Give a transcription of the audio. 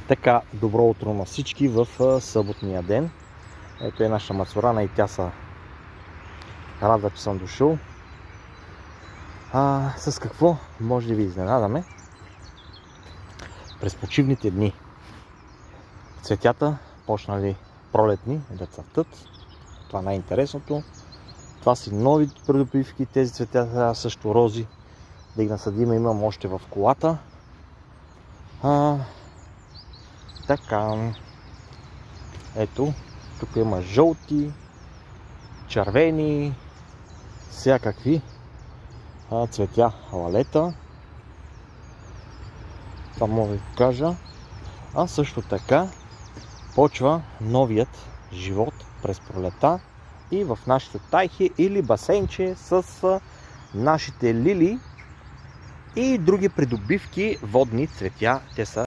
Така, добро утро на всички в съботния ден. Ето е наша мацурана и тя се радва, че съм дошъл. С какво може да ви изненадаме? През почивните дни цветята почнали пролетни да цъфтат. Това е най-интересното. Това са нови придобивки. Тези цветята също рози да ги насадим, имам още в колата. Така, ето, тук има жълти, червени, всякакви цветя, лалета. Това мога да ви кажа. А също така почва новият живот през пролета и в нашите тайхи или басейнче с нашите лили и други придобивки водни цветя. Те са